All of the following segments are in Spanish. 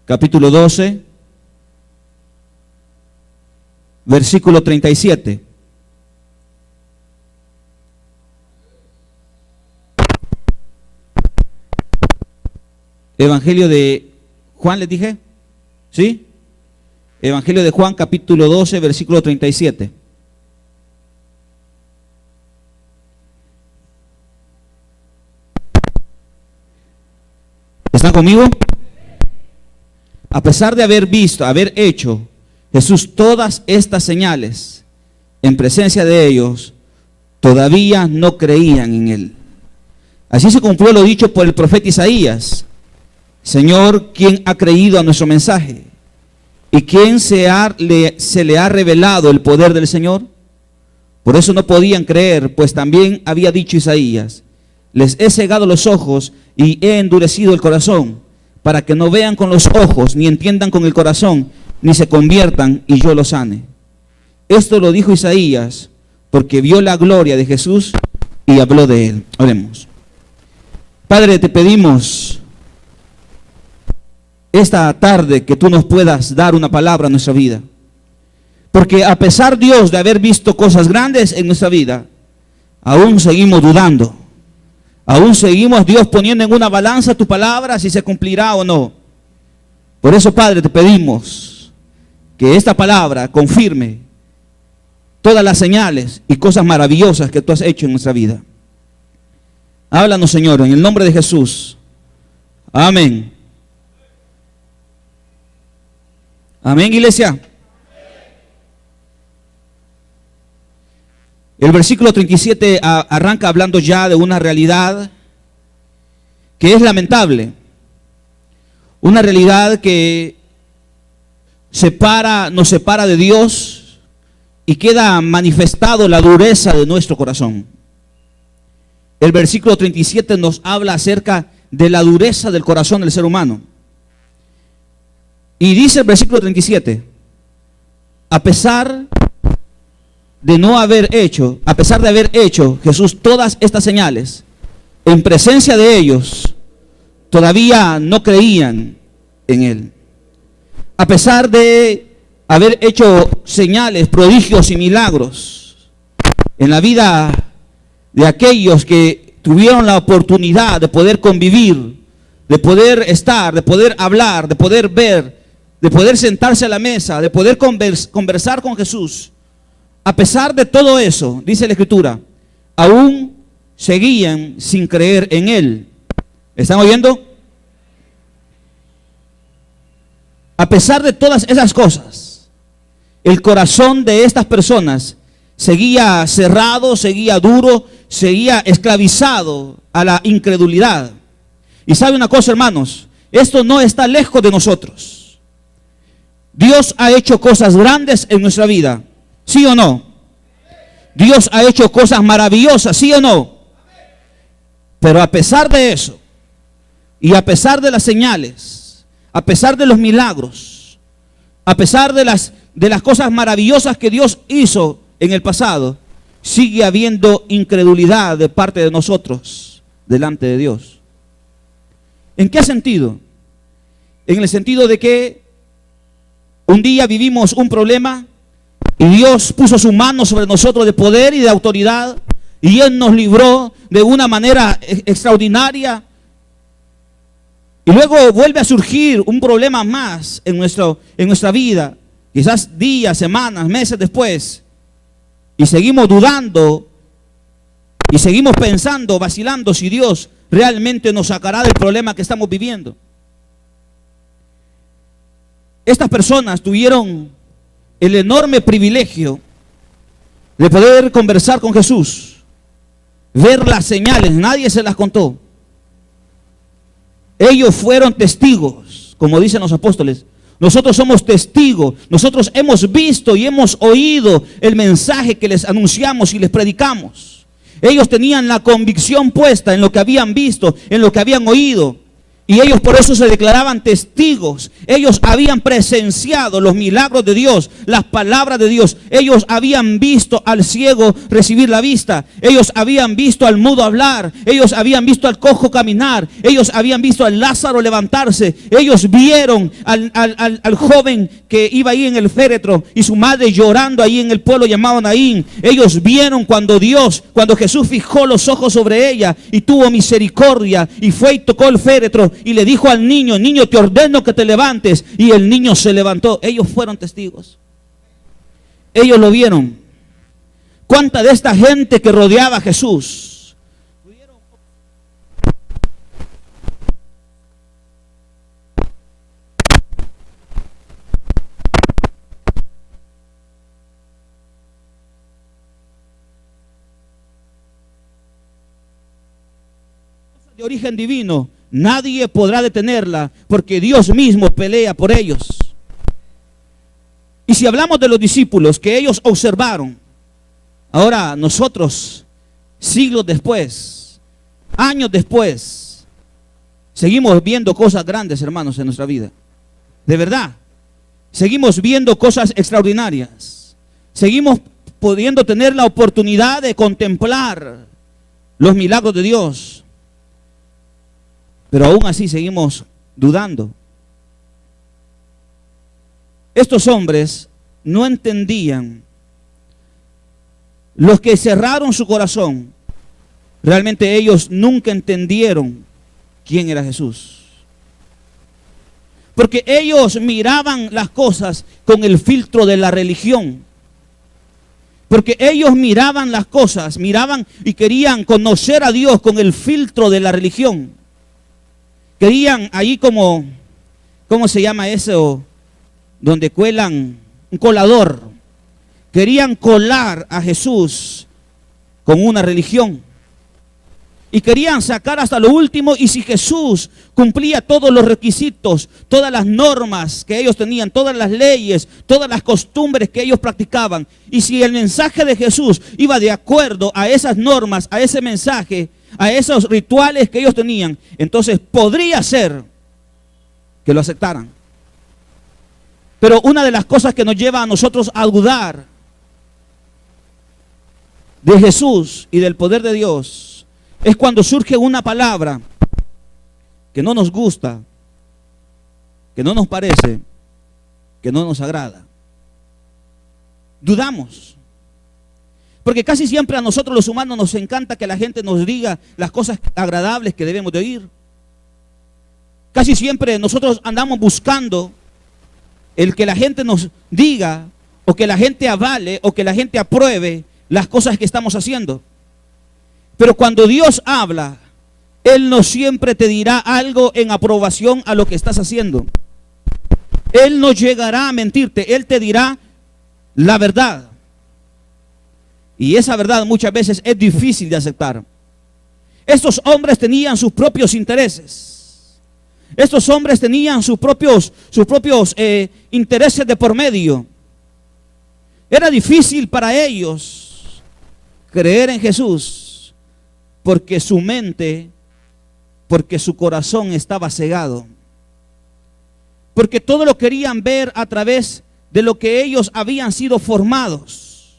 capítulo 12, versículo 37. Evangelio de Juan, ¿les dije? ¿Sí? Evangelio de Juan, capítulo 12, versículo 37. ¿Están conmigo? A pesar de haber visto, haber hecho Jesús todas estas señales en presencia de ellos, todavía no creían en él. Así se cumplió lo dicho por el profeta Isaías. Señor, ¿quién ha creído a nuestro mensaje? ¿Y quién se le ha revelado el poder del Señor? Por eso no podían creer, pues también había dicho Isaías: les he cegado los ojos y he endurecido el corazón, para que no vean con los ojos, ni entiendan con el corazón, ni se conviertan y yo los sane. Esto lo dijo Isaías, porque vio la gloria de Jesús y habló de él. Oremos. Padre, te pedimos esta tarde que tú nos puedas dar una palabra a nuestra vida. Porque a pesar, Dios, de haber visto cosas grandes en nuestra vida, aún seguimos dudando. Aún seguimos, Dios, poniendo en una balanza tu palabra si se cumplirá o no. Por eso, Padre, te pedimos que esta palabra confirme todas las señales y cosas maravillosas que tú has hecho en nuestra vida. Háblanos, Señor, en el nombre de Jesús. Amén. Amén, iglesia. El versículo 37 arranca hablando ya de una realidad que es lamentable. Una realidad que nos separa de Dios y queda manifestado la dureza de nuestro corazón. El versículo 37 nos habla acerca de la dureza del corazón del ser humano. Y dice el versículo 37, a pesar de haber hecho Jesús todas estas señales en presencia de ellos, todavía no creían en él. A pesar de haber hecho señales, prodigios y milagros en la vida de aquellos que tuvieron la oportunidad de poder convivir, de poder estar, de poder hablar, de poder ver, de poder sentarse a la mesa, de poder conversar con Jesús. A pesar de todo eso, dice la Escritura, aún seguían sin creer en él. ¿Están oyendo? A pesar de todas esas cosas, el corazón de estas personas seguía cerrado, seguía duro, seguía esclavizado a la incredulidad. Y sabe una cosa, hermanos, esto no está lejos de nosotros. Dios ha hecho cosas grandes en nuestra vida, ¿sí o no? Dios ha hecho cosas maravillosas, ¿sí o no? Pero a pesar de eso, y a pesar de las señales, a pesar de los milagros, a pesar de las cosas maravillosas que Dios hizo en el pasado, sigue habiendo incredulidad de parte de nosotros delante de Dios. ¿En qué sentido? En el sentido de que un día vivimos un problema y Dios puso su mano sobre nosotros de poder y de autoridad, y Él nos libró de una manera extraordinaria. Y luego vuelve a surgir un problema más en nuestra vida, quizás días, semanas, meses después, y seguimos dudando y seguimos pensando, vacilando si Dios realmente nos sacará del problema que estamos viviendo. Estas personas tuvieron el enorme privilegio de poder conversar con Jesús, ver las señales, nadie se las contó. Ellos fueron testigos, como dicen los apóstoles. Nosotros somos testigos, nosotros hemos visto y hemos oído el mensaje que les anunciamos y les predicamos. Ellos tenían la convicción puesta en lo que habían visto, en lo que habían oído. Y ellos por eso se declaraban testigos. Ellos habían presenciado los milagros de Dios, las palabras de Dios. Ellos habían visto al ciego recibir la vista. Ellos habían visto al mudo hablar. Ellos habían visto al cojo caminar. Ellos habían visto al Lázaro levantarse. Ellos vieron al joven que iba ahí en el féretro y su madre llorando ahí en el pueblo llamado Naín. Ellos vieron cuando Jesús fijó los ojos sobre ella y tuvo misericordia y fue y tocó el féretro. Y le dijo al niño: niño, te ordeno que te levantes. Y el niño se levantó. Ellos fueron testigos. Ellos lo vieron. ¿Cuánta de esta gente que rodeaba a Jesús de origen divino? Nadie podrá detenerla, porque Dios mismo pelea por ellos. Y si hablamos de los discípulos que ellos observaron, ahora nosotros, siglos después, años después, seguimos viendo cosas grandes, hermanos, en nuestra vida. De verdad, seguimos viendo cosas extraordinarias. Seguimos pudiendo tener la oportunidad de contemplar los milagros de Dios. Pero aún así seguimos dudando. Estos hombres no entendían. Los que cerraron su corazón, realmente ellos nunca entendieron quién era Jesús. Porque ellos miraban las cosas con el filtro de la religión. Porque ellos miraban las cosas, miraban y querían conocer a Dios con el filtro de la religión. Querían ahí como, ¿cómo se llama eso? Donde cuelan, un colador. Querían colar a Jesús con una religión. Y querían sacar hasta lo último. Y si Jesús cumplía todos los requisitos, todas las normas que ellos tenían, todas las leyes, todas las costumbres que ellos practicaban, y si el mensaje de Jesús iba de acuerdo a esas normas, a ese mensaje, a esos rituales que ellos tenían, entonces podría ser que lo aceptaran. Pero una de las cosas que nos lleva a nosotros a dudar de Jesús y del poder de Dios es cuando surge una palabra que no nos gusta, que no nos parece, que no nos agrada. Dudamos. Porque casi siempre a nosotros los humanos nos encanta que la gente nos diga las cosas agradables que debemos de oír. Casi siempre nosotros andamos buscando el que la gente nos diga, o que la gente avale, o que la gente apruebe las cosas que estamos haciendo. Pero cuando Dios habla, Él no siempre te dirá algo en aprobación a lo que estás haciendo. Él no llegará a mentirte, Él te dirá la verdad. Y esa verdad muchas veces es difícil de aceptar. Estos hombres tenían sus propios intereses. Estos hombres tenían sus propios intereses de por medio. Era difícil para ellos creer en Jesús porque su mente, porque su corazón estaba cegado. Porque todo lo querían ver a través de lo que ellos habían sido formados.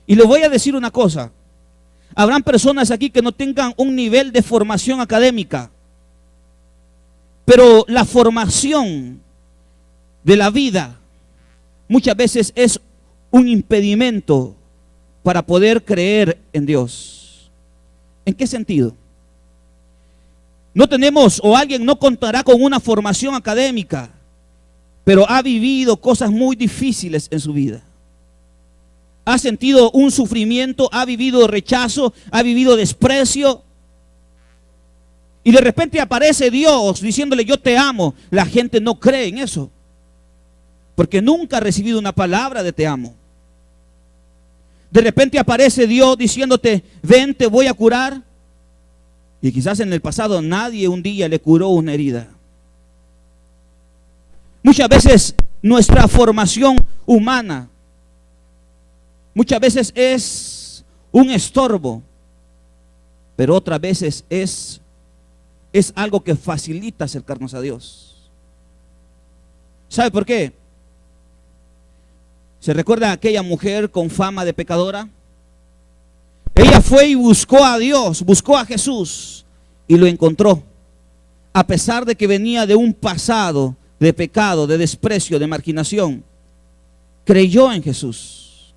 Y les voy a decir una cosa. Habrán personas aquí que no tengan un nivel de formación académica. Pero la formación de la vida muchas veces es un impedimento para poder creer en Dios. ¿En qué sentido? No tenemos, o alguien no contará con una formación académica, pero ha vivido cosas muy difíciles en su vida. Ha sentido un sufrimiento, ha vivido rechazo, ha vivido desprecio. Y de repente aparece Dios diciéndole: yo te amo. La gente no cree en eso, porque nunca ha recibido una palabra de te amo. De repente aparece Dios diciéndote: ven, te voy a curar. Y quizás en el pasado nadie un día le curó una herida. Muchas veces nuestra formación humana muchas veces es un estorbo, pero otras veces es es algo que facilita acercarnos a Dios. ¿Sabe por qué? ¿Se recuerda a aquella mujer con fama de pecadora? Ella fue y buscó a Dios, buscó a Jesús y lo encontró. A pesar de que venía de un pasado de pecado, de desprecio, de marginación, creyó en Jesús.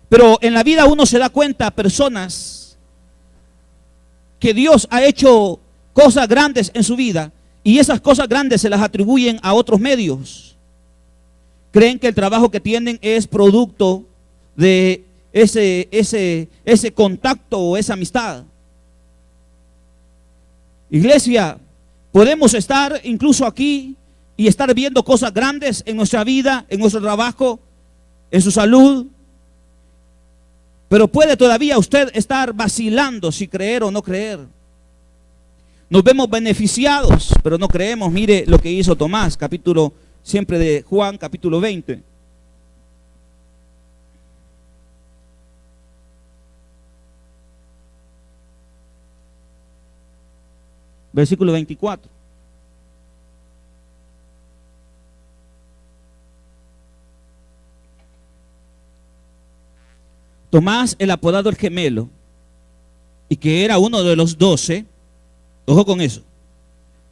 Pero en la vida uno se da cuenta, personas que Dios ha hecho cosas grandes en su vida y esas cosas grandes se las atribuyen a otros medios. Creen que el trabajo que tienen es producto de ese contacto o esa amistad. Iglesia, podemos estar incluso aquí y estar viendo cosas grandes en nuestra vida, en nuestro trabajo, en su salud, pero puede todavía usted estar vacilando si creer o no creer. Nos vemos beneficiados, pero no creemos. Mire lo que hizo Tomás, capítulo siempre de Juan, capítulo 20. Versículo 24. Tomás, el apodado el gemelo, y que era uno de los 12, ojo con eso,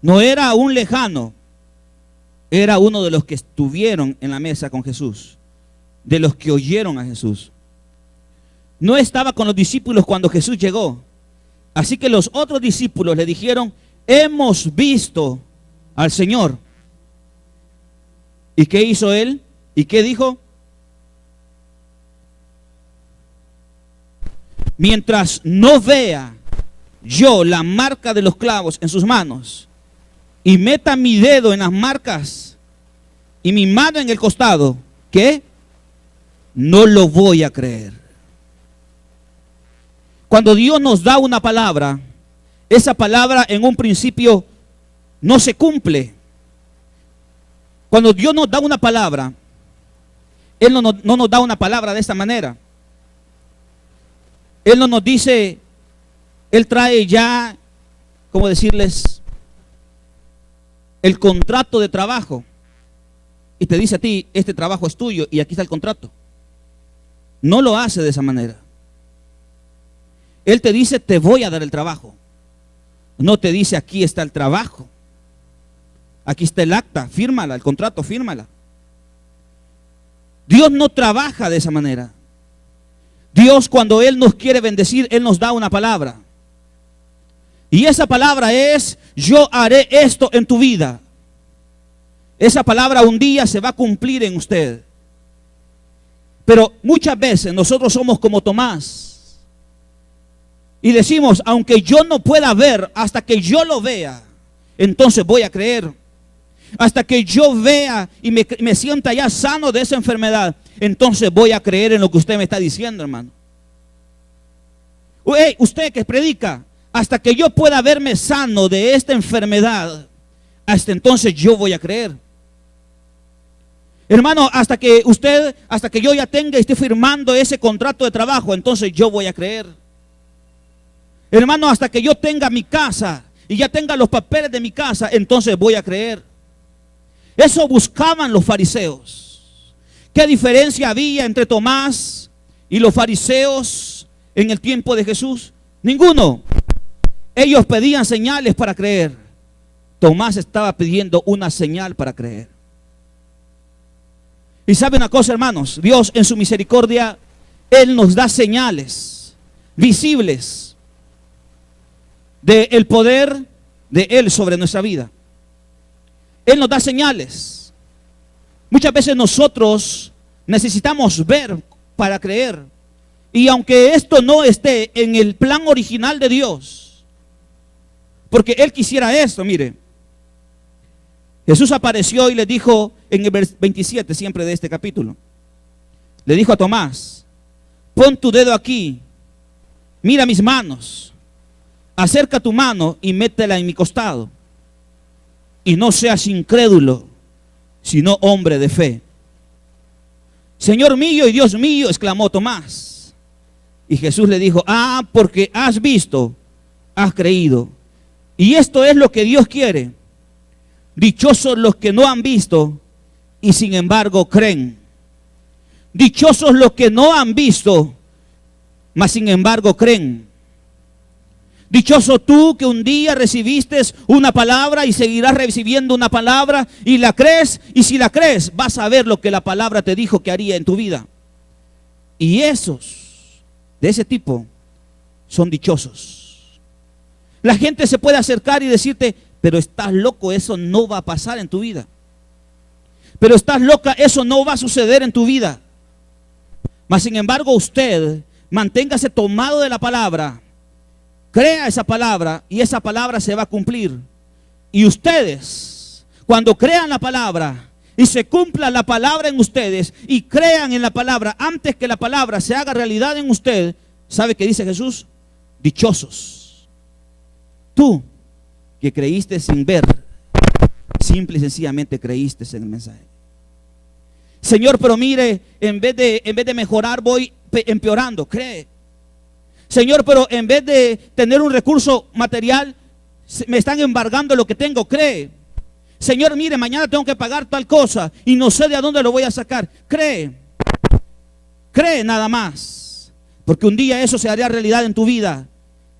no era un lejano, era uno de los que estuvieron en la mesa con Jesús, de los que oyeron a Jesús. No estaba con los discípulos cuando Jesús llegó, así que los otros discípulos le dijeron: hemos visto al Señor. ¿Y qué hizo él? ¿Y qué dijo? Mientras no vea yo la marca de los clavos en sus manos y meta mi dedo en las marcas y mi mano en el costado, ¿qué? No lo voy a creer. Cuando Dios nos da una palabra, esa palabra en un principio no se cumple. Cuando Dios nos da una palabra, Él no nos da una palabra de esta manera. Él no nos dice, Él trae ya, ¿cómo decirles?, el contrato de trabajo. Y te dice a ti, este trabajo es tuyo y aquí está el contrato. No lo hace de esa manera. Él te dice, te voy a dar el trabajo. No te dice, aquí está el trabajo. Aquí está el acta, fírmala, el contrato, fírmala. Dios no trabaja de esa manera. Dios, cuando Él nos quiere bendecir, Él nos da una palabra. Y esa palabra es: yo haré esto en tu vida. Esa palabra un día se va a cumplir en usted. Pero muchas veces nosotros somos como Tomás y decimos: aunque yo no pueda ver, hasta que yo lo vea, entonces voy a creer. Hasta que yo vea y me sienta ya sano de esa enfermedad, entonces voy a creer en lo que usted me está diciendo, hermano. Hey, usted que predica, hasta que yo pueda verme sano de esta enfermedad, hasta entonces yo voy a creer. Hermano, hasta que yo ya tenga y esté firmando ese contrato de trabajo, entonces yo voy a creer. Hermano, hasta que yo tenga mi casa y ya tenga los papeles de mi casa, entonces voy a creer. Eso buscaban los fariseos. ¿Qué diferencia había entre Tomás y los fariseos en el tiempo de Jesús? Ninguno. Ellos pedían señales para creer. Tomás estaba pidiendo una señal para creer. Y sabe una cosa, hermanos, Dios en su misericordia, Él nos da señales visibles del poder de Él sobre nuestra vida. Él nos da señales. Muchas veces nosotros necesitamos ver para creer. Y aunque esto no esté en el plan original de Dios, porque Él quisiera esto, mire. Jesús apareció y le dijo en el versículo 27 siempre de este capítulo. Le dijo a Tomás: pon tu dedo aquí, mira mis manos, acerca tu mano y métela en mi costado. Y no seas incrédulo, sino hombre de fe. Señor mío y Dios mío, exclamó Tomás. Y Jesús le dijo: porque has visto, has creído. Y esto es lo que Dios quiere. Dichosos los que no han visto y sin embargo creen. Dichosos los que no han visto, mas sin embargo creen. Dichoso tú que un día recibiste una palabra y seguirás recibiendo una palabra y la crees. Y si la crees, vas a ver lo que la palabra te dijo que haría en tu vida. Y esos, de ese tipo, son dichosos. La gente se puede acercar y decirte, pero estás loco, eso no va a pasar en tu vida. Pero estás loca, eso no va a suceder en tu vida. Mas sin embargo usted, manténgase tomado de la palabra. Crea esa palabra y esa palabra se va a cumplir. Y ustedes, cuando crean la palabra y se cumpla la palabra en ustedes y crean en la palabra antes que la palabra se haga realidad en usted, ¿sabe qué dice Jesús? Dichosos. Tú que creíste sin ver, simple y sencillamente creíste en el mensaje. Señor, pero mire, en vez de mejorar voy empeorando. Cree. Señor, pero en vez de tener un recurso material, me están embargando lo que tengo. Cree. Señor, mire, mañana tengo que pagar tal cosa y no sé de a dónde lo voy a sacar. Cree. Cree nada más. Porque un día eso se hará realidad en tu vida.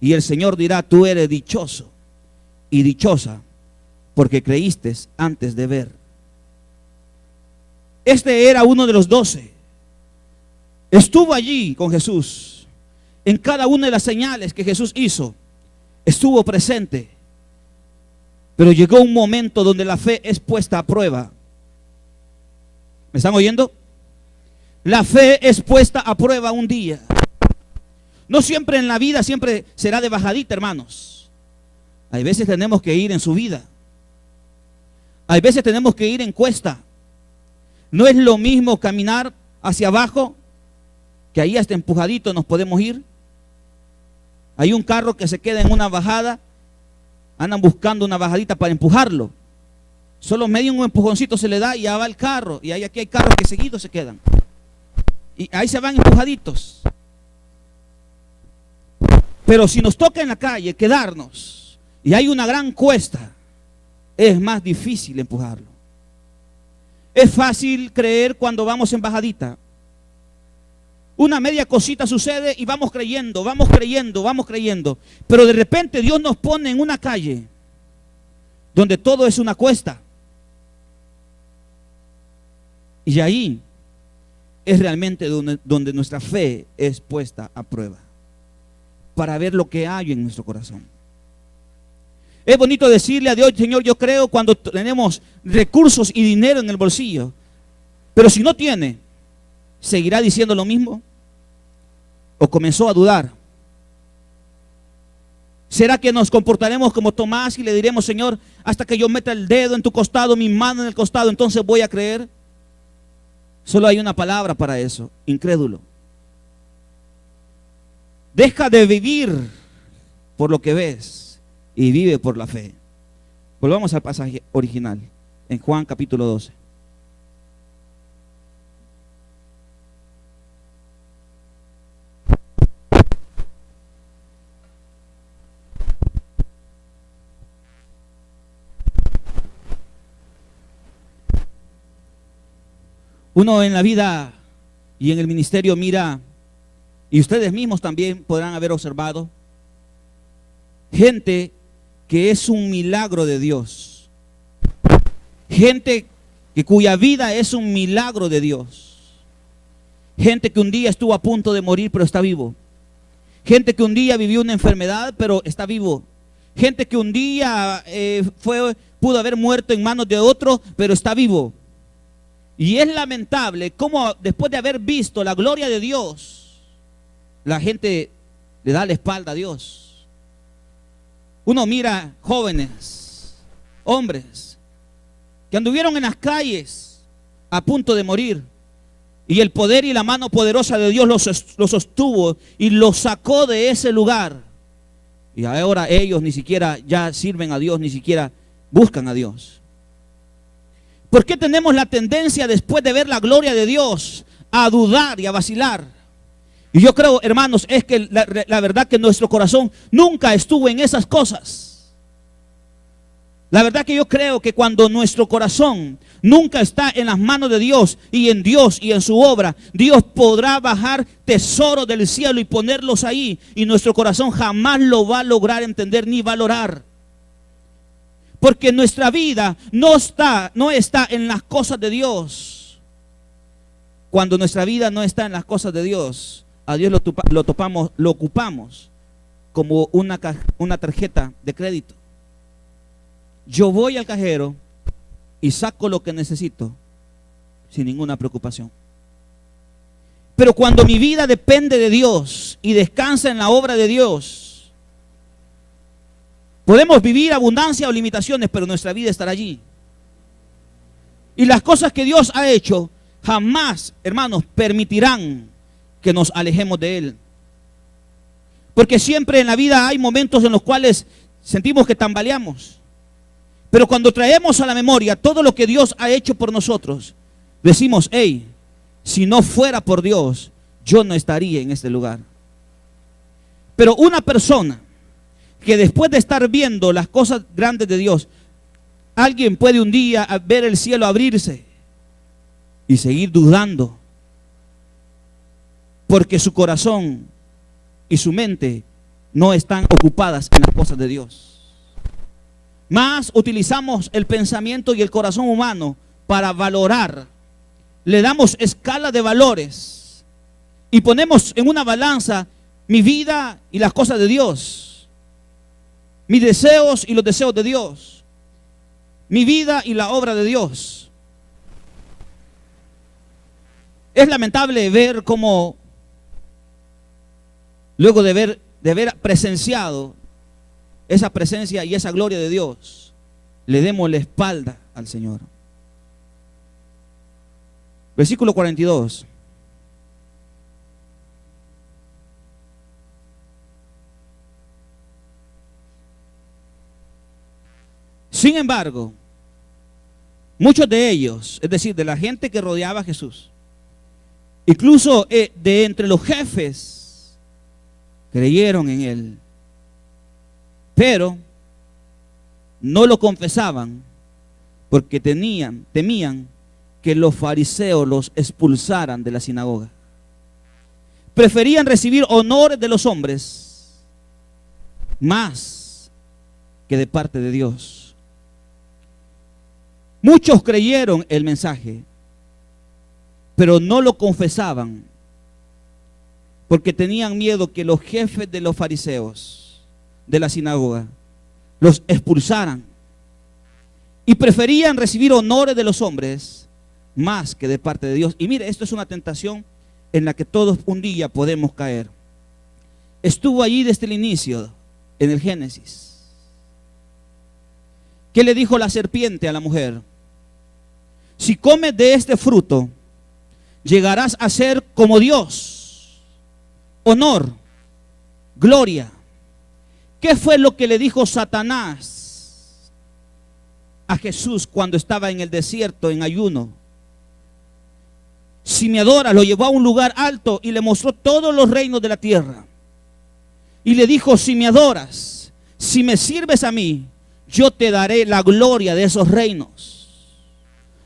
Y el Señor dirá, tú eres dichoso y dichosa porque creíste antes de ver. Este era uno de los 12. Estuvo allí con Jesús. En cada una de las señales que Jesús hizo, estuvo presente. Pero llegó un momento donde la fe es puesta a prueba. ¿Me están oyendo? La fe es puesta a prueba un día. No siempre en la vida, siempre será de bajadita, hermanos. Hay veces tenemos que ir en subida. Hay veces tenemos que ir en cuesta. No es lo mismo caminar hacia abajo, que ahí hasta empujadito nos podemos ir. Hay un carro que se queda en una bajada, andan buscando una bajadita para empujarlo. Solo medio un empujoncito se le da y ya va el carro. Y aquí hay carros que seguidos se quedan. Y ahí se van empujaditos. Pero si nos toca en la calle quedarnos y hay una gran cuesta, es más difícil empujarlo. Es fácil creer cuando vamos en bajadita. Una media cosita sucede y vamos creyendo, vamos creyendo, vamos creyendo. Pero de repente Dios nos pone en una calle donde todo es una cuesta. Y ahí es realmente donde nuestra fe es puesta a prueba. Para ver lo que hay en nuestro corazón. Es bonito decirle a Dios, Señor, yo creo cuando tenemos recursos y dinero en el bolsillo. Pero si no tiene, ¿seguirá diciendo lo mismo? ¿O comenzó a dudar? ¿Será que nos comportaremos como Tomás y le diremos, Señor, hasta que yo meta el dedo en tu costado, mi mano en el costado, entonces voy a creer? Solo hay una palabra para eso: incrédulo. Deja de vivir por lo que ves y vive por la fe. Volvamos al pasaje original, en Juan capítulo 12. Uno en la vida y en el ministerio mira, y ustedes mismos también podrán haber observado, gente que es un milagro de Dios. Gente cuya vida es un milagro de Dios. Gente que un día estuvo a punto de morir pero está vivo. Gente que un día vivió una enfermedad pero está vivo. Gente que un día pudo haber muerto en manos de otro pero está vivo. Y es lamentable cómo después de haber visto la gloria de Dios, la gente le da la espalda a Dios. Uno mira jóvenes, hombres, que anduvieron en las calles a punto de morir. Y el poder y la mano poderosa de Dios los sostuvo y los sacó de ese lugar. Y ahora ellos ni siquiera ya sirven a Dios, ni siquiera buscan a Dios. ¿Por qué tenemos la tendencia después de ver la gloria de Dios a dudar y a vacilar? Y yo creo, hermanos, es que la verdad que nuestro corazón nunca estuvo en esas cosas. La verdad que yo creo que cuando nuestro corazón nunca está en las manos de Dios y en su obra, Dios podrá bajar tesoros del cielo y ponerlos ahí, y nuestro corazón jamás lo va a lograr entender ni valorar. Porque nuestra vida no está en las cosas de Dios. Cuando nuestra vida no está en las cosas de Dios, a Dios lo ocupamos como una tarjeta de crédito. Yo voy al cajero y saco lo que necesito sin ninguna preocupación. Pero cuando mi vida depende de Dios y descansa en la obra de Dios, podemos vivir abundancia o limitaciones, pero nuestra vida estará allí. Y las cosas que Dios ha hecho jamás, hermanos, permitirán que nos alejemos de Él. Porque siempre en la vida hay momentos en los cuales sentimos que tambaleamos. Pero cuando traemos a la memoria todo lo que Dios ha hecho por nosotros, decimos, hey, si no fuera por Dios, yo no estaría en este lugar. Pero una persona que después de estar viendo las cosas grandes de Dios, alguien puede un día ver el cielo abrirse y seguir dudando, porque su corazón y su mente no están ocupadas en las cosas de Dios. Más utilizamos el pensamiento y el corazón humano para valorar. Le damos escala de valores y ponemos en una balanza mi vida y las cosas de Dios, mis deseos y los deseos de Dios, mi vida y la obra de Dios. Es lamentable ver cómo, luego de haber presenciado esa presencia y esa gloria de Dios, le demos la espalda al Señor. Versículo 42. Sin embargo, muchos de ellos, es decir, de la gente que rodeaba a Jesús, incluso de entre los jefes, creyeron en Él. Pero no lo confesaban porque temían que los fariseos los expulsaran de la sinagoga. Preferían recibir honores de los hombres más que de parte de Dios. Muchos creyeron el mensaje, pero no lo confesaban porque tenían miedo que los jefes de los fariseos de la sinagoga los expulsaran, y preferían recibir honores de los hombres más que de parte de Dios. Y mire, esto es una tentación en la que todos un día podemos caer. Estuvo allí desde el inicio, en el Génesis. ¿Qué le dijo la serpiente a la mujer? Si comes de este fruto, llegarás a ser como Dios. Honor, gloria. ¿Qué fue lo que le dijo Satanás a Jesús cuando estaba en el desierto en ayuno? Si me adoras, lo llevó a un lugar alto y le mostró todos los reinos de la tierra. Y le dijo, si me adoras, si me sirves a mí, yo te daré la gloria de esos reinos,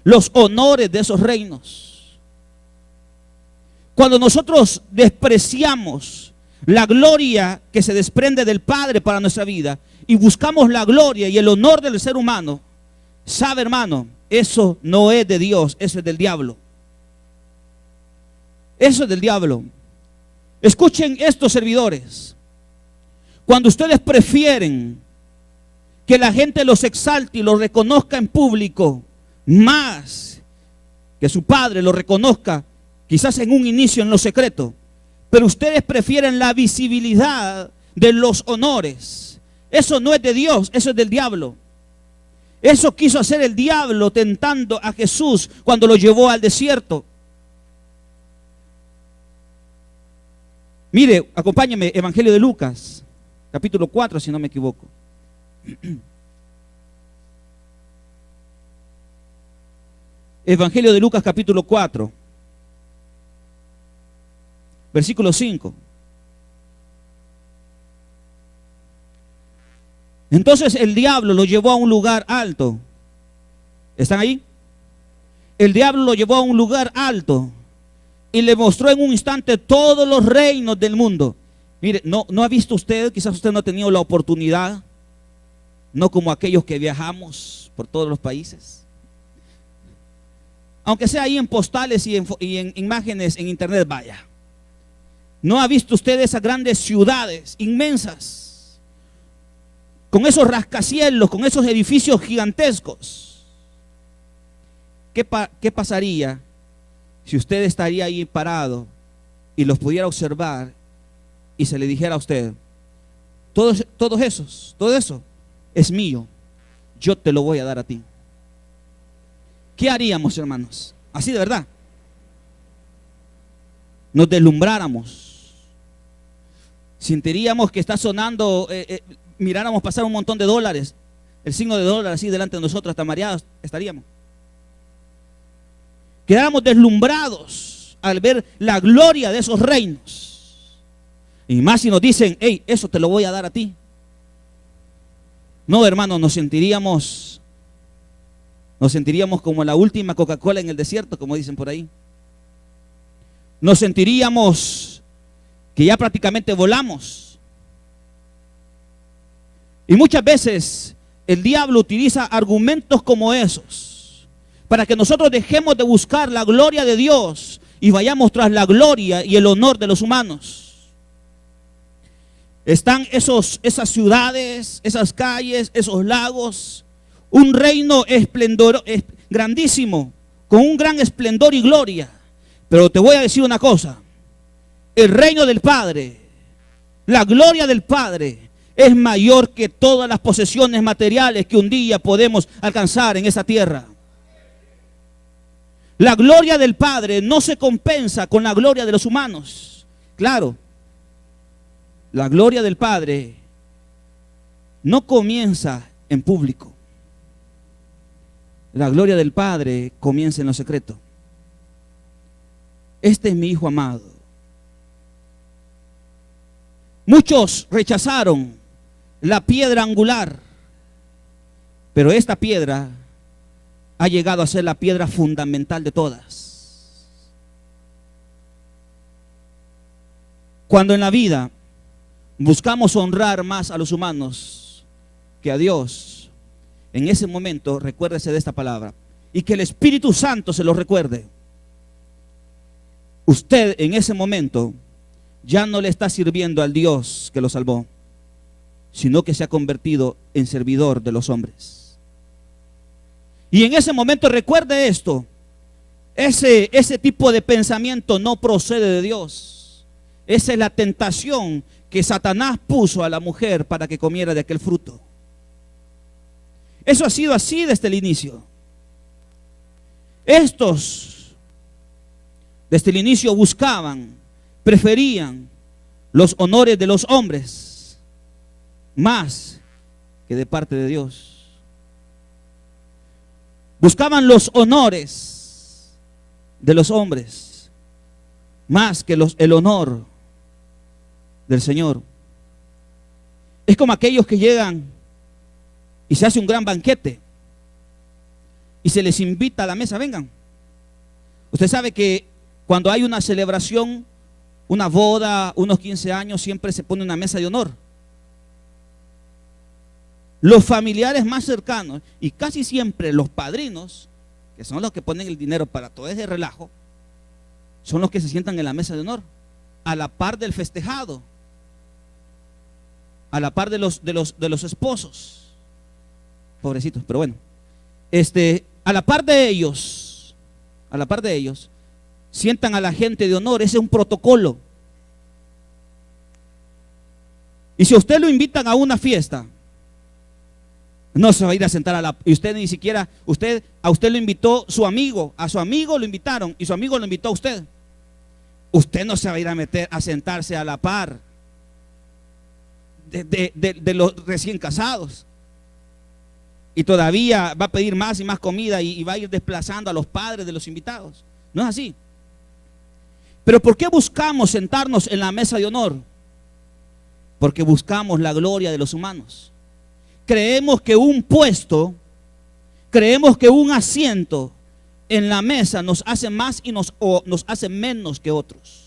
los honores de esos reinos. Cuando nosotros despreciamos la gloria que se desprende del Padre para nuestra vida y buscamos la gloria y el honor del ser humano, sabe, hermano, eso no es de Dios, eso es del diablo. Eso es del diablo. Escuchen estos servidores. Cuando ustedes prefieren que la gente los exalte y los reconozca en público más que su Padre lo reconozca, quizás en un inicio en lo secreto, pero ustedes prefieren la visibilidad de los honores, eso no es de Dios, eso es del diablo. Eso quiso hacer el diablo tentando a Jesús cuando lo llevó al desierto. Mire, acompáñeme, Evangelio de Lucas, capítulo 4, si no me equivoco. Evangelio de Lucas, capítulo 4, versículo 5. Entonces el diablo lo llevó a un lugar alto. ¿Están ahí? El diablo lo llevó a un lugar alto y le mostró en un instante todos los reinos del mundo. Mire, ¿no ha visto usted? Quizás usted no ha tenido la oportunidad, no como aquellos que viajamos por todos los países. Aunque sea ahí en postales y en imágenes en internet, vaya. ¿No ha visto usted esas grandes ciudades inmensas? Con esos rascacielos, con esos edificios gigantescos. ¿Qué pasaría si usted estaría ahí parado y los pudiera observar y se le dijera a usted, todo eso es mío, yo te lo voy a dar a ti? ¿Qué haríamos, hermanos? Así de verdad. Nos deslumbráramos, sentiríamos que está sonando, miráramos pasar un montón de dólares, el signo de dólar así delante de nosotros, hasta mareados estaríamos. Quedáramos deslumbrados al ver la gloria de esos reinos. Y más si nos dicen, hey, eso te lo voy a dar a ti. No, hermanos, nos sentiríamos como la última Coca-Cola en el desierto, como dicen por ahí. Nos sentiríamos que ya prácticamente volamos. Y muchas veces el diablo utiliza argumentos como esos para que nosotros dejemos de buscar la gloria de Dios y vayamos tras la gloria y el honor de los humanos. Están esas ciudades, esas calles, esos lagos, un reino grandísimo, con un gran esplendor y gloria. Pero te voy a decir una cosa, el reino del Padre, la gloria del Padre es mayor que todas las posesiones materiales que un día podemos alcanzar en esa tierra. La gloria del Padre no se compensa con la gloria de los humanos. Claro, la gloria del Padre no comienza en público. La gloria del Padre comienza en lo secreto. Este es mi Hijo amado. Muchos rechazaron la piedra angular, pero esta piedra ha llegado a ser la piedra fundamental de todas. Cuando en la vida buscamos honrar más a los humanos que a Dios, en ese momento recuérdese de esta palabra y que el Espíritu Santo se lo recuerde. Usted en ese momento ya no le está sirviendo al Dios que lo salvó, sino que se ha convertido en servidor de los hombres. Y en ese momento recuerde esto, ese tipo de pensamiento no procede de Dios. Esa es la tentación que Satanás puso a la mujer para que comiera de aquel fruto. Eso ha sido así desde el inicio. Estos desde el inicio buscaban, preferían los honores de los hombres más que de parte de Dios. Buscaban los honores de los hombres más que el honor del Señor. Es como aquellos que llegan y se hace un gran banquete y se les invita a la mesa, vengan. Usted sabe que cuando hay una celebración, una boda, unos 15 años, siempre se pone una mesa de honor. Los familiares más cercanos y casi siempre los padrinos, que son los que ponen el dinero para todo ese relajo, son los que se sientan en la mesa de honor, a la par del festejado, a la par de los esposos. Pobrecitos, pero bueno, a la par de ellos, sientan a la gente de honor. Ese es un protocolo. Y si a usted lo invitan a una fiesta, no se va a ir a sentar y usted ni siquiera, a usted lo invitó su amigo, a su amigo lo invitaron y su amigo lo invitó a usted. Usted no se va a ir a sentarse a la par de los recién casados. Y todavía va a pedir más y más comida y va a ir desplazando a los padres de los invitados. No es así. Pero ¿por qué buscamos sentarnos en la mesa de honor? Porque buscamos la gloria de los humanos. creemos que un puesto, creemos que un asiento en la mesa nos hace más o nos hace menos que otros.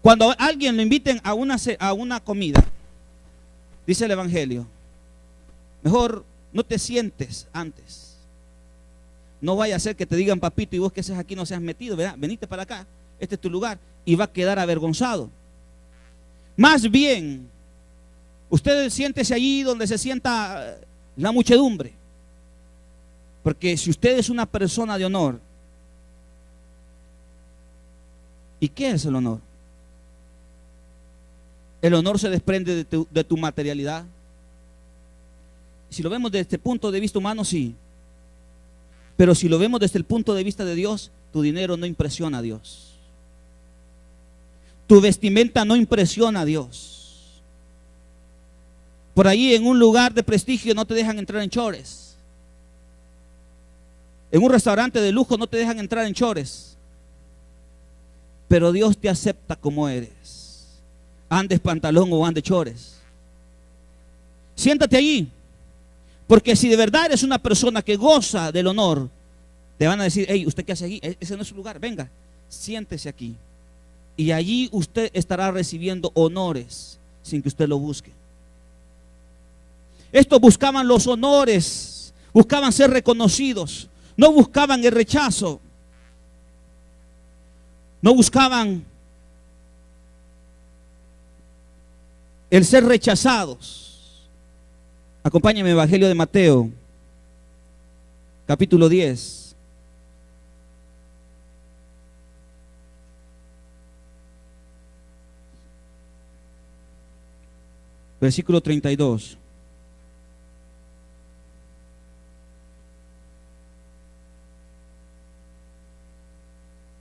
Cuando a alguien lo inviten a una comida, dice el Evangelio, mejor no te sientes antes. No vaya a ser que te digan, papito, y vos que seas aquí no seas metido, ¿verdad? Venite para acá, este es tu lugar, y va a quedar avergonzado. Más bien, usted siéntese allí donde se sienta la muchedumbre. Porque si usted es una persona de honor, ¿y qué es el honor? El honor se desprende de tu materialidad. Si lo vemos desde este punto de vista humano, sí. Pero si lo vemos desde el punto de vista de Dios, tu dinero no impresiona a Dios. Tu vestimenta no impresiona a Dios. Por ahí en un lugar de prestigio no te dejan entrar en chores. En un restaurante de lujo no te dejan entrar en chores. Pero Dios te acepta como eres. Andes pantalón o andes chores. Siéntate allí. Porque si de verdad eres una persona que goza del honor, te van a decir, hey, ¿usted qué hace aquí? Ese no es su lugar, venga, siéntese aquí. Y allí usted estará recibiendo honores sin que usted lo busque. Estos buscaban los honores, buscaban ser reconocidos, no buscaban el rechazo, no buscaban el ser rechazados. Acompáñame, Evangelio de Mateo, capítulo 10. Versículo 32.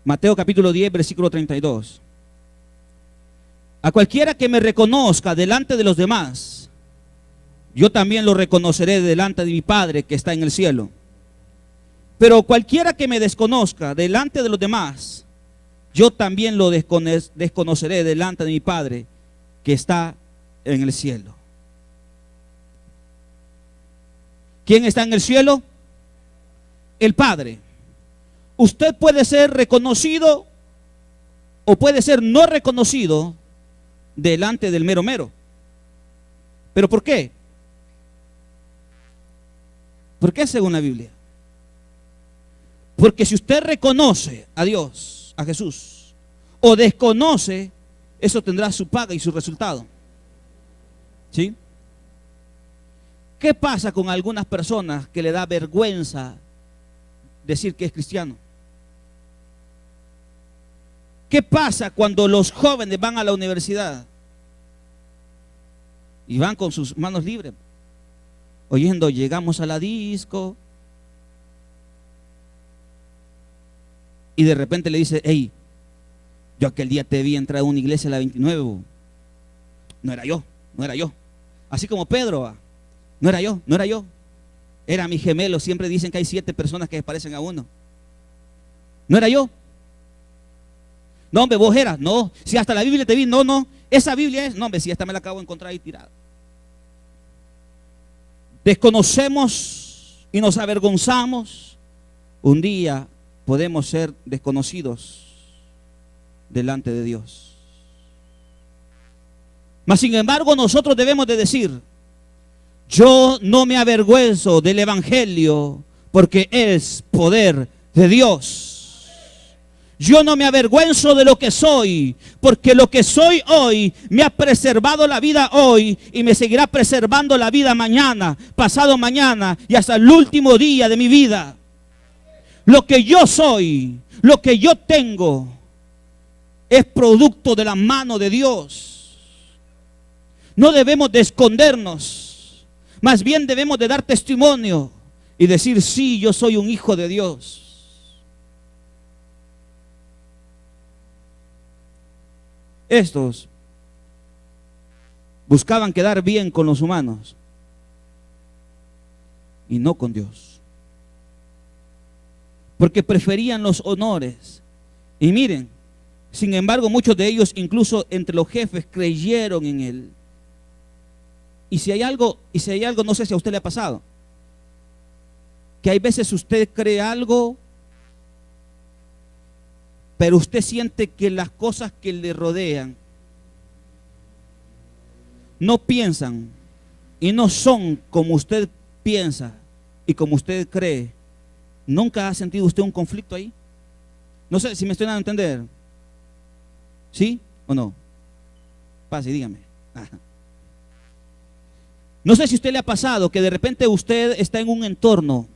Mateo capítulo 10, versículo 32. A cualquiera que me reconozca delante de los demás, yo también lo reconoceré delante de mi Padre que está en el cielo. Pero cualquiera que me desconozca delante de los demás, yo también lo desconoceré delante de mi Padre que está en el cielo. ¿Quién está en el cielo? El Padre. Usted puede ser reconocido o puede ser no reconocido delante del mero mero. ¿Pero por qué? ¿Por qué según la Biblia? Porque si usted reconoce a Dios, a Jesús, o desconoce, eso tendrá su paga y su resultado. ¿Sí? ¿Qué pasa con algunas personas que le da vergüenza decir que es cristiano? ¿Qué pasa cuando los jóvenes van a la universidad y van con sus manos libres, oyendo, llegamos a la disco, y de repente le dice, hey, yo aquel día te vi entrar a una iglesia a la 29, no era yo, no era yo. Así como Pedro, no era yo, no era yo. Era mi gemelo. Siempre dicen que hay 7 personas que se parecen a uno. No era yo. No, hombre, vos eras. No, si hasta la Biblia te vi. No, no, esa Biblia es. No, hombre, si esta me la acabo de encontrar ahí tirada. Desconocemos y nos avergonzamos. Un día podemos ser desconocidos delante de Dios. Mas sin embargo nosotros debemos de decir, yo no me avergüenzo del Evangelio porque es poder de Dios. Yo no me avergüenzo de lo que soy, porque lo que soy hoy me ha preservado la vida hoy y me seguirá preservando la vida mañana, pasado mañana y hasta el último día de mi vida. Lo que yo soy, lo que yo tengo, es producto de la mano de Dios. No debemos de escondernos, más bien debemos de dar testimonio y decir, sí, yo soy un hijo de Dios. Estos buscaban quedar bien con los humanos y no con Dios, porque preferían los honores. Y miren, sin embargo, muchos de ellos, incluso entre los jefes, creyeron en él. Y si hay algo, no sé si a usted le ha pasado, que hay veces usted cree algo, pero usted siente que las cosas que le rodean no piensan y no son como usted piensa y como usted cree. ¿Nunca ha sentido usted un conflicto ahí? No sé si me estoy dando a entender. ¿Sí o no? Pase, dígame. No sé si a usted le ha pasado que de repente usted está en un entorno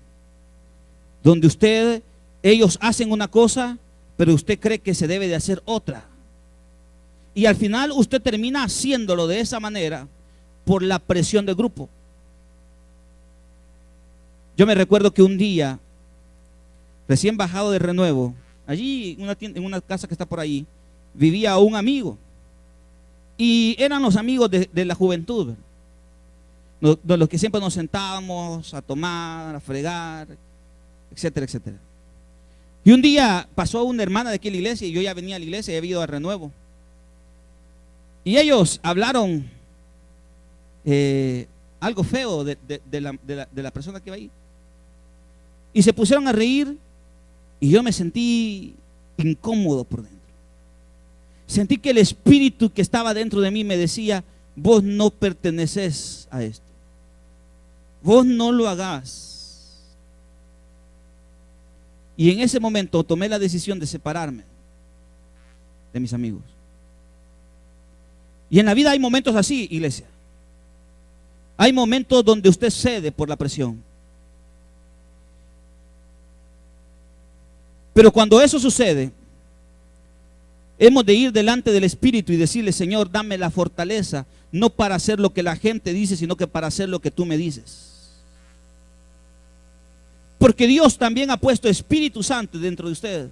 donde ellos hacen una cosa, pero usted cree que se debe de hacer otra. Y al final usted termina haciéndolo de esa manera por la presión del grupo. Yo me recuerdo que un día, recién bajado de Renuevo, allí en una casa que está por ahí, vivía un amigo. Y eran los amigos de la juventud, de los que siempre nos sentábamos a tomar, a fregar, etcétera, etcétera. Y un día pasó una hermana de aquí a la iglesia, y yo ya venía a la iglesia y había ido a Renuevo. Y ellos hablaron algo feo de la persona que iba ahí. Y se pusieron a reír, y yo me sentí incómodo por dentro. Sentí que el espíritu que estaba dentro de mí me decía: vos no perteneces a esto, vos no lo hagas. Y en ese momento tomé la decisión de separarme de mis amigos. Y en la vida hay momentos así, iglesia. Hay momentos donde usted cede por la presión. Pero cuando eso sucede, hemos de ir delante del Espíritu y decirle: Señor, dame la fortaleza, no para hacer lo que la gente dice, sino que para hacer lo que tú me dices. Porque Dios también ha puesto Espíritu Santo dentro de usted.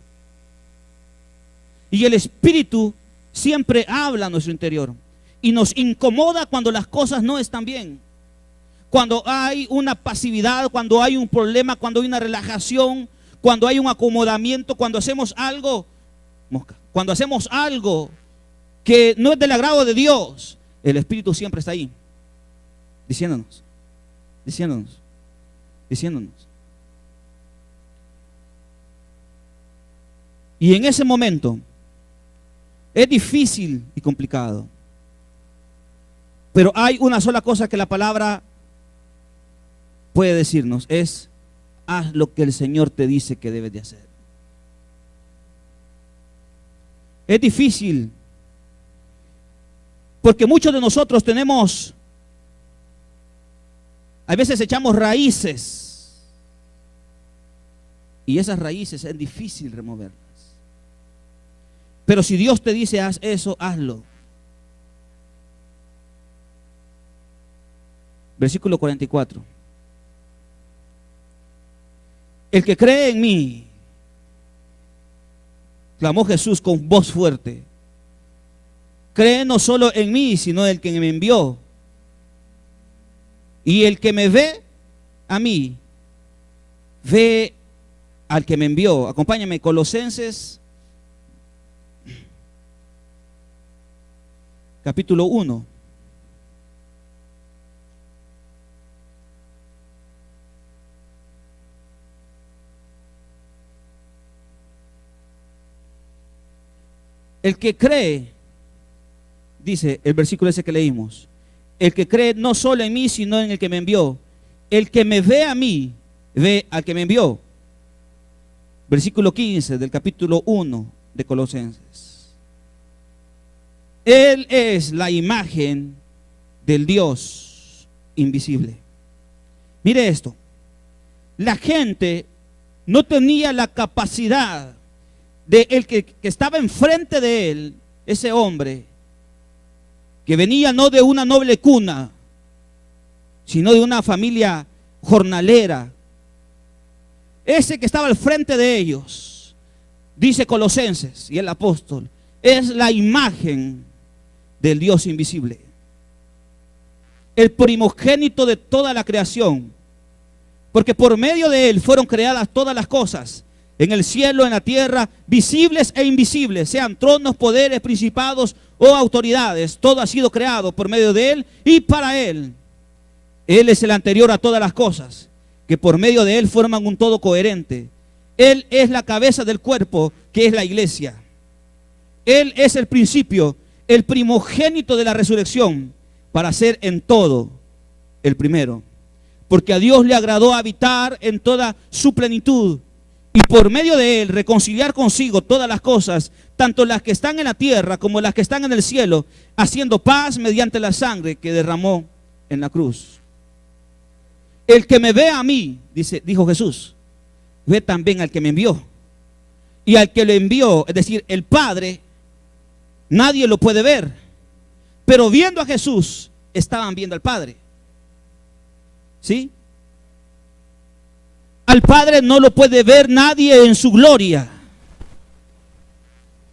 Y el Espíritu siempre habla a nuestro interior. Y nos incomoda cuando las cosas no están bien. Cuando hay una pasividad, cuando hay un problema, cuando hay una relajación, cuando hay un acomodamiento, cuando hacemos algo, cuando hacemos algo que no es del agrado de Dios, el Espíritu siempre está ahí, diciéndonos. Y en ese momento es difícil y complicado. Pero hay una sola cosa que la palabra puede decirnos: es: haz lo que el Señor te dice que debes de hacer. Es difícil, porque muchos de nosotros a veces echamos raíces, y esas raíces es difícil removerlas. Pero si Dios te dice: haz eso, hazlo. Versículo 44. El que cree en mí, clamó Jesús con voz fuerte, cree no solo en mí, sino en el que me envió. Y el que me ve a mí, ve al que me envió. Acompáñame, Colosenses capítulo 1. El que cree, dice el versículo ese que leímos, el que cree no solo en mí, sino en el que me envió. El que me ve a mí, ve al que me envió. Versículo 15 del capítulo 1 de Colosenses. Él es la imagen del Dios invisible. Mire esto. La gente no tenía la capacidad de el que estaba enfrente de él, ese hombre que venía no de una noble cuna, sino de una familia jornalera. Ese que estaba al frente de ellos, dice Colosenses y el apóstol, es la imagen del Dios invisible, el primogénito de toda la creación, porque por medio de él fueron creadas todas las cosas, en el cielo, en la tierra, visibles e invisibles, sean tronos, poderes, principados o autoridades. Todo ha sido creado por medio de él y para él. Él es el anterior a todas las cosas, que por medio de Él forman un todo coherente. Él es la cabeza del cuerpo, que es la iglesia. Él es el principio, el primogénito de la resurrección, para ser en todo el primero. Porque a Dios le agradó habitar en toda su plenitud, y por medio de Él reconciliar consigo todas las cosas, tanto las que están en la tierra como las que están en el cielo, haciendo paz mediante la sangre que derramó en la cruz. El que me ve a mí, dijo Jesús, ve también al que me envió. Y al que lo envió, es decir, el Padre, nadie lo puede ver. Pero viendo a Jesús, estaban viendo al Padre. ¿Sí? Al Padre no lo puede ver nadie en su gloria.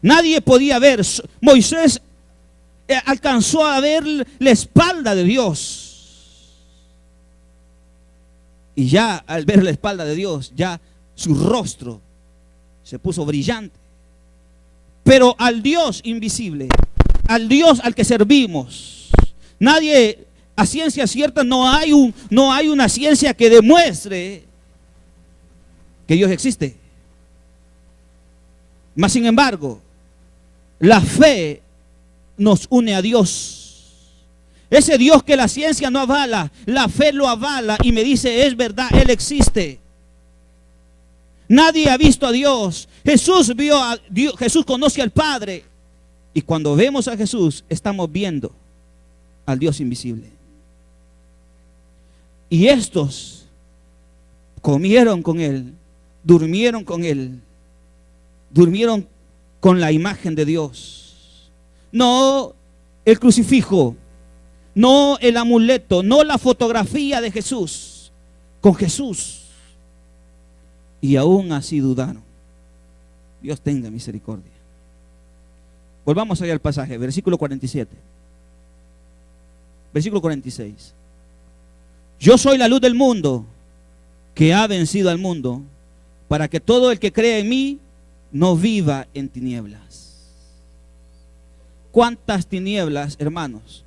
Nadie podía ver. Moisés alcanzó a ver la espalda de Dios. Y ya al ver la espalda de Dios, ya su rostro se puso brillante. Pero al Dios invisible, al Dios al que servimos, nadie, a ciencia cierta, no hay una ciencia que demuestre que Dios existe. Mas sin embargo, la fe nos une a Dios. Ese Dios que la ciencia no avala, la fe lo avala y me dice, es verdad, Él existe. Nadie ha visto a Dios. Jesús vio a Dios, Jesús conoce al Padre. Y cuando vemos a Jesús, estamos viendo al Dios invisible. Y estos comieron con Él, durmieron con Él, durmieron con la imagen de Dios. No el crucifijo, no el amuleto, no la fotografía de Jesús, con Jesús. Y aún así dudaron. Dios tenga misericordia. Volvamos allá al pasaje, versículo 47. Versículo 46. Yo soy la luz del mundo, que ha vencido al mundo, para que todo el que cree en mí no viva en tinieblas. ¿Cuántas tinieblas, hermanos,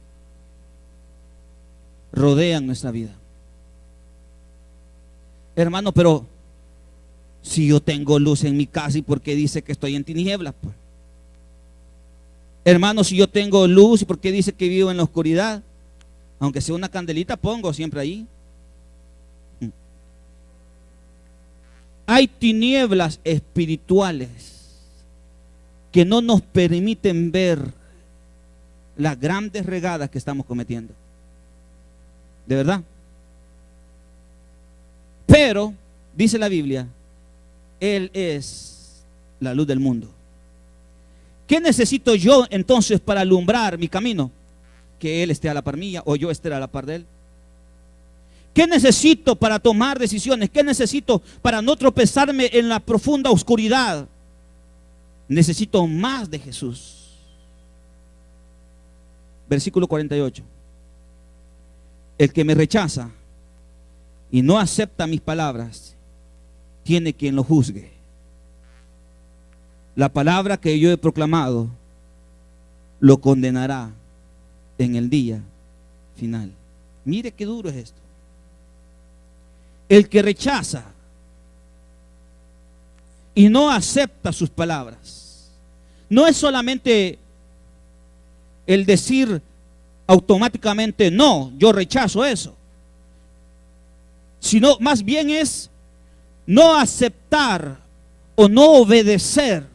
rodean nuestra vida? Hermano, pero si yo tengo luz en mi casa, ¿y por qué dice que estoy en tinieblas? Pues, hermano, si yo tengo luz, ¿y por qué dice que vivo en la oscuridad? Aunque sea una candelita, pongo siempre ahí. Hay tinieblas espirituales que no nos permiten ver las grandes regadas que estamos cometiendo. De verdad. Pero, dice la Biblia, Él es la luz del mundo. ¿Qué necesito yo entonces para alumbrar mi camino? Que Él esté a la par mía o yo esté a la par de Él. ¿Qué necesito para tomar decisiones? ¿Qué necesito para no tropezarme en la profunda oscuridad? Necesito más de Jesús. Versículo 48. El que me rechaza y no acepta mis palabras, tiene quien lo juzgue. La palabra que yo he proclamado lo condenará en el día final. Mire qué duro es esto. El que rechaza y no acepta sus palabras, no es solamente el decir automáticamente no, yo rechazo eso, sino más bien es no aceptar o no obedecer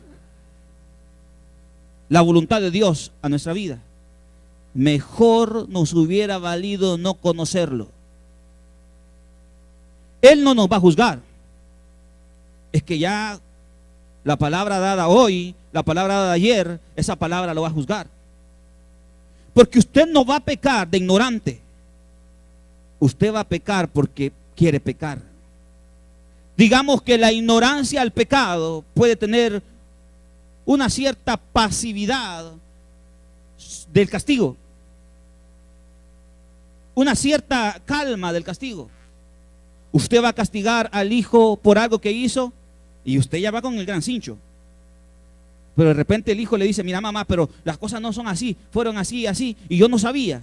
la voluntad de Dios a nuestra vida. Mejor nos hubiera valido no conocerlo. Él no nos va a juzgar. Es que ya la palabra dada hoy, la palabra dada ayer, esa palabra lo va a juzgar. Porque usted no va a pecar de ignorante. Usted va a pecar porque quiere pecar. Digamos que la ignorancia al pecado puede tener una cierta pasividad del castigo, una cierta calma del castigo. Usted va a castigar al hijo por algo que hizo y usted ya va con el gran cincho. Pero de repente el hijo le dice, mira mamá, pero las cosas no son así, fueron así y así, y yo no sabía.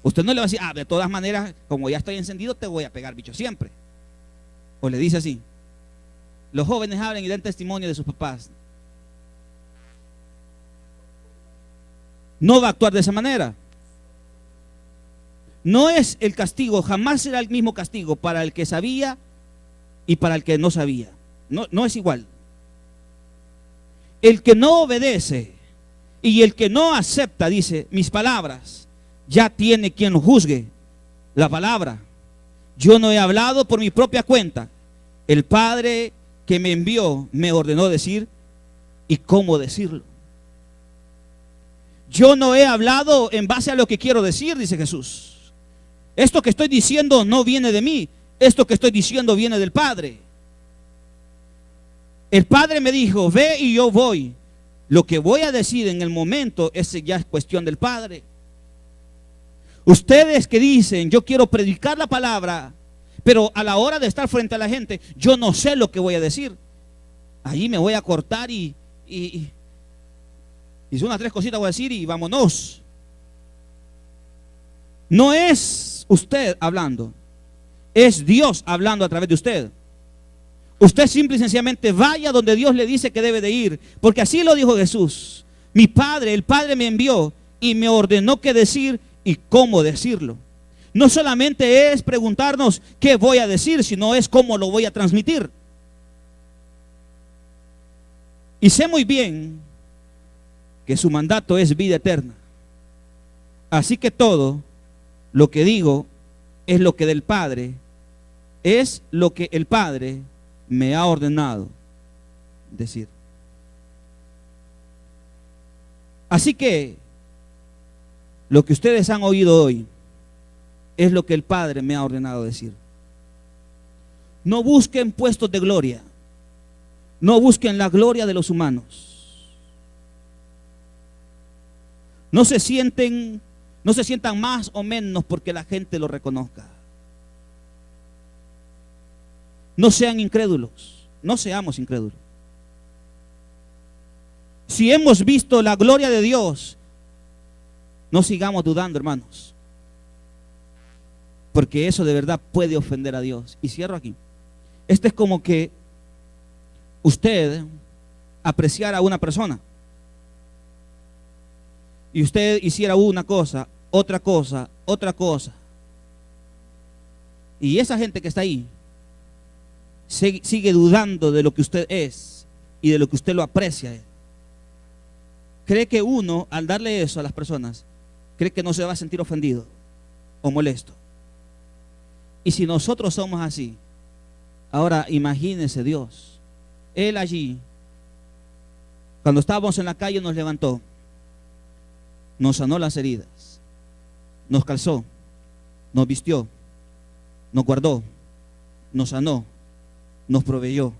Usted no le va a decir, de todas maneras, como ya estoy encendido, te voy a pegar, bicho, siempre. O le dice así. Los jóvenes hablan y dan testimonio de sus papás. No va a actuar de esa manera. No es el castigo, jamás será el mismo castigo para el que sabía y para el que no sabía. No es igual. El que no obedece y el que no acepta, dice, mis palabras, ya tiene quien lo juzgue. La palabra, yo no he hablado por mi propia cuenta. El Padre que me envió me ordenó decir y cómo decirlo. Yo no he hablado en base a lo que quiero decir, dice Jesús. Esto que estoy diciendo no viene de mí. Esto que estoy diciendo viene del Padre. El Padre me dijo, ve y yo voy. Lo que voy a decir en el momento, ese ya es cuestión del Padre. Ustedes que dicen, yo quiero predicar la palabra, pero a la hora de estar frente a la gente, yo no sé lo que voy a decir. Allí me voy a cortar y unas 3 cositas voy a decir y vámonos. No es usted hablando, es Dios hablando a través de usted. Usted simple y sencillamente vaya donde Dios le dice que debe de ir, porque así lo dijo Jesús. Mi Padre, el Padre me envió y me ordenó qué decir y cómo decirlo. No solamente es preguntarnos qué voy a decir, sino es cómo lo voy a transmitir. Y sé muy bien que su mandato es vida eterna. Así que todo lo que digo es lo que del Padre, es lo que el Padre me ha ordenado decir. Así que lo que ustedes han oído hoy es lo que el Padre me ha ordenado decir. No busquen puestos de gloria. No busquen la gloria de los humanos. No se sientan más o menos porque la gente lo reconozca. No sean incrédulos. No seamos incrédulos. Si hemos visto la gloria de Dios, no sigamos dudando, hermanos, porque eso de verdad puede ofender a Dios. Y cierro aquí. Este es como que usted apreciara a una persona y usted hiciera una cosa, otra cosa, otra cosa, y esa gente que está ahí sigue dudando de lo que usted es y de lo que usted lo aprecia. Cree que uno, al darle eso a las personas, cree que no se va a sentir ofendido o molesto. Y si nosotros somos así, ahora imagínese Dios. Él allí, cuando estábamos en la calle, nos levantó, nos sanó las heridas, nos calzó, nos vistió, nos guardó, nos sanó, nos proveyó.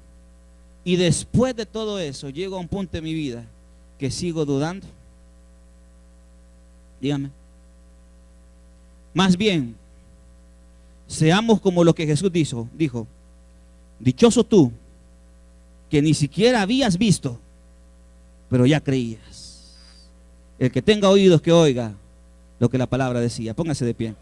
Y después de todo eso, llego a un punto de mi vida que sigo dudando. Dígame. Más bien, seamos como lo que Jesús dijo, dichoso tú, que ni siquiera habías visto, pero ya creías. El que tenga oídos que oiga lo que la palabra decía. Póngase de pie.